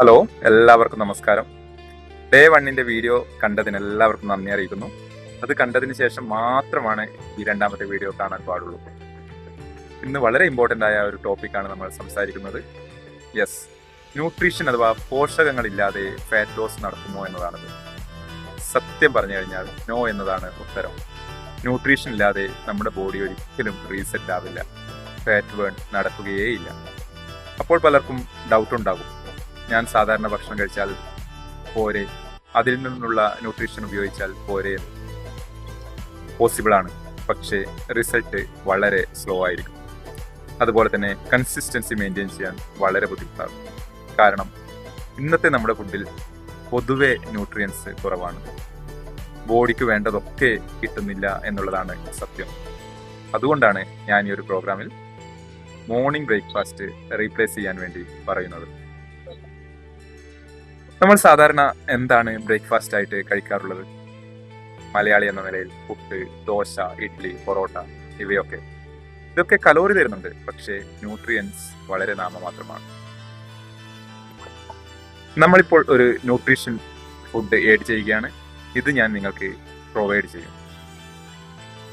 Hello, എല്ലാവർക്കും നമസ്കാരം. Day 1 video കണ്ടതിന് എല്ലാവർക്കും നന്ദി അറിയിക്കുന്നു. അത് കണ്ടതിന് ശേഷം മാത്രമാണ് ഈ രണ്ടാമത്തെ വീഡിയോ കാണാൻ പാടുള്ളൂ. ഇന്ന് വളരെ ഇമ്പോർട്ടൻ്റ് ആയ ഒരു ടോപ്പിക്കാണ് നമ്മൾ സംസാരിക്കുന്നത്. യെസ്, ന്യൂട്രീഷൻ അഥവാ പോഷകങ്ങളില്ലാതെ ഫാറ്റ് ലോസ് നടക്കുമോ എന്നതാണത്. സത്യം പറഞ്ഞു കഴിഞ്ഞാൽ നോ എന്നതാണ് ഉത്തരം. ന്യൂട്രീഷൻ ഇല്ലാതെ നമ്മുടെ ബോഡി ഒരിക്കലും റീസെറ്റ് ആവില്ല, ഫാറ്റ് ബേൺ നടക്കുകയേയില്ല. അപ്പോൾ പലർക്കും ഡൗട്ട് ഉണ്ടാകും, ഞാൻ സാധാരണ ഭക്ഷണം കഴിച്ചാൽ പോരെ, അതിൽ നിന്നുള്ള ന്യൂട്രീഷൻ ഉപയോഗിച്ചാൽ പോരെ എന്ന്. പോസിബിളാണ്, പക്ഷേ റിസൾട്ട് വളരെ സ്ലോ ആയിരിക്കും. അതുപോലെ തന്നെ കൺസിസ്റ്റൻസി മെയിൻറ്റെയിൻ ചെയ്യാൻ വളരെ ബുദ്ധിമുട്ടാകും. കാരണം ഇന്നത്തെ നമ്മുടെ ഫുഡിൽ പൊതുവെ ന്യൂട്രിയൻസ് കുറവാണ്. ബോഡിക്ക് വേണ്ടതൊക്കെ കിട്ടുന്നില്ല എന്നുള്ളതാണ് സത്യം. അതുകൊണ്ടാണ് ഞാൻ ഈ ഒരു പ്രോഗ്രാമിൽ മോർണിംഗ് ബ്രേക്ക്ഫാസ്റ്റ് റീപ്ലേസ് ചെയ്യാൻ വേണ്ടി പറയുന്നത്. നമ്മൾ സാധാരണ എന്താണ് ബ്രേക്ക്ഫാസ്റ്റ് ആയിട്ട് കഴിക്കാറുള്ളത്? മലയാളി എന്ന നിലയിൽ പുട്ട്, ദോശ, ഇഡ്ഡലി, പൊറോട്ട ഇതൊക്കെ കലോറി തരുന്നുണ്ട്, പക്ഷേ ന്യൂട്രിയൻസ് വളരെ നാമമാത്രമാണ്. നമ്മളിപ്പോൾ ഒരു ന്യൂട്രീഷൻ ഫുഡ് ഏഡ് ചെയ്യുകയാണ്. ഇത് ഞാൻ നിങ്ങൾക്ക് പ്രൊവൈഡ് ചെയ്യും.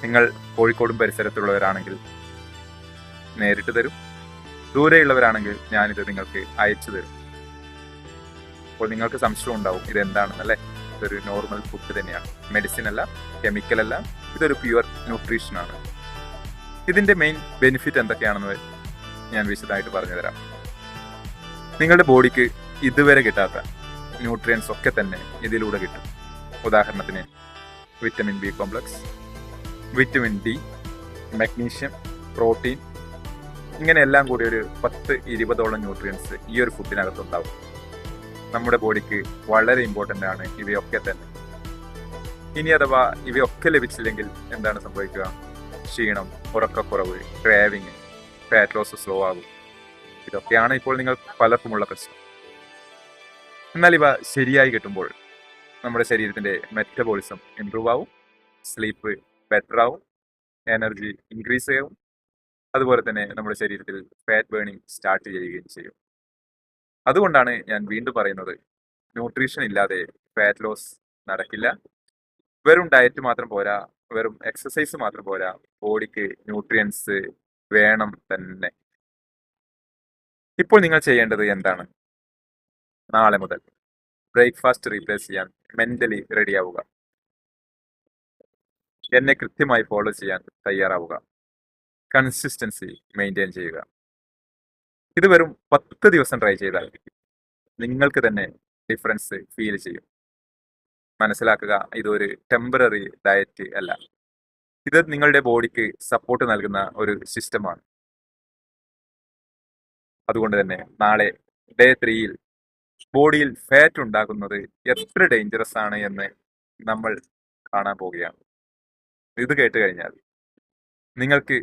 നിങ്ങൾ കോഴിക്കോടും പരിസരത്തുള്ളവരാണെങ്കിൽ നേരിട്ട് തരും, ദൂരെയുള്ളവരാണെങ്കിൽ ഞാനിത് നിങ്ങൾക്ക് അയച്ചു തരും. അപ്പോൾ നിങ്ങൾക്ക് സംശയം ഉണ്ടാവും, ഇതെന്താണെന്നല്ലേ? ഇതൊരു നോർമൽ ഫുഡ് തന്നെയാണ്, മെഡിസിൻ അല്ല, കെമിക്കൽ അല്ല, ഇതൊരു പ്യുവർ ന്യൂട്രീഷൻ ആണ്. ഇതിന്റെ മെയിൻ ബെനിഫിറ്റ് എന്തൊക്കെയാണെന്ന് ഞാൻ വിശദമായിട്ട് പറഞ്ഞു തരാം. നിങ്ങളുടെ ബോഡിക്ക് ഇതുവരെ കിട്ടാത്ത ന്യൂട്രിയൻസ് ഒക്കെ തന്നെ ഇതിലൂടെ കിട്ടും. ഉദാഹരണത്തിന് vitamin B complex, vitamin D, magnesium, protein, ഇങ്ങനെ എല്ലാം കൂടി ഒരു 10-20ഓളം ന്യൂട്രിയൻസ് ഈ ഒരു ഫുഡിനകത്തുണ്ടാവും. നമ്മുടെ ബോഡിക്ക് വളരെ ഇമ്പോർട്ടൻ്റ് ആണ് ഇവയൊക്കെ തന്നെ. ഇനി അഥവാ ഇവയൊക്കെ ലഭിച്ചില്ലെങ്കിൽ എന്താണ് സംഭവിക്കുക? ക്ഷീണം, ഉറക്കക്കുറവ്, ക്രാവിങ്, ഫാറ്റ് ലോസ് സ്ലോ ആകും. ഇതൊക്കെയാണ് ഇപ്പോൾ നിങ്ങൾ പലർക്കുമുള്ള പ്രശ്നം. എന്നാൽ ഇവ ശരിയായി കിട്ടുമ്പോൾ നമ്മുടെ ശരീരത്തിന്റെ മെറ്റബോളിസം ഇംപ്രൂവ് ആവും, സ്ലീപ്പ് ബെറ്റർ ആവും, എനർജി ഇൻക്രീസ് ചെയ്യും. അതുപോലെ തന്നെ നമ്മുടെ ശരീരത്തിൽ ഫാറ്റ് ബേണിംഗ് സ്റ്റാർട്ട് ചെയ്യുകയും ചെയ്യും. അതുകൊണ്ടാണ് ഞാൻ വീണ്ടും പറയുന്നത്, ന്യൂട്രീഷൻ ഇല്ലാതെ ഫാറ്റ് ലോസ് നടക്കില്ല. വെറും ഡയറ്റ് മാത്രം പോരാ, വെറും എക്സസൈസ് മാത്രം പോരാ, ബോഡിക്ക് ന്യൂട്രിയൻസ് വേണം തന്നെ. ഇപ്പോൾ നിങ്ങൾ ചെയ്യേണ്ടത് എന്താണ്? നാളെ മുതൽ ബ്രേക്ക്ഫാസ്റ്റ് റീപ്ലേസ് ചെയ്യാൻ മെന്റലി റെഡി ആവുക. എന്നെ കൃത്യമായി ഫോളോ ചെയ്യാൻ തയ്യാറാവുക. കൺസിസ്റ്റൻസി മെയിൻറ്റെയിൻ ചെയ്യുക. ഇത് വെറും 10 ദിവസം ട്രൈ ചെയ്താൽ നിങ്ങൾക്ക് തന്നെ ഡിഫറൻസ് ഫീൽ ചെയ്യും. മനസ്സിലാക്കുക, ഇതൊരു ടെമ്പററി ഡയറ്റ് അല്ല, ഇത് നിങ്ങളുടെ ബോഡിക്ക് സപ്പോർട്ട് നൽകുന്ന ഒരു സിസ്റ്റമാണ്. അതുകൊണ്ട് തന്നെ നാളെ ഡേ 3 ബോഡിയിൽ ഫാറ്റ് ഉണ്ടാകുന്നത് എത്ര ഡേഞ്ചറസ് ആണ് എന്ന് നമ്മൾ കാണാൻ പോവുകയാണ്. ഇത് കേട്ട് കഴിഞ്ഞാൽ നിങ്ങൾക്ക്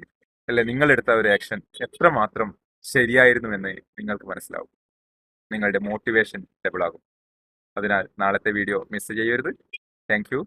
നിങ്ങളെടുത്ത ഒരു ആക്ഷൻ എത്രമാത്രം ശരിയായിരുന്നുവെന്ന് നിങ്ങൾക്ക് മനസ്സിലാവും. നിങ്ങളുടെ മോട്ടിവേഷൻ ഡബിൾ ആകും. അതിനാൽ നാളത്തെ വീഡിയോ മിസ് ചെയ്യരുത്. Thank you.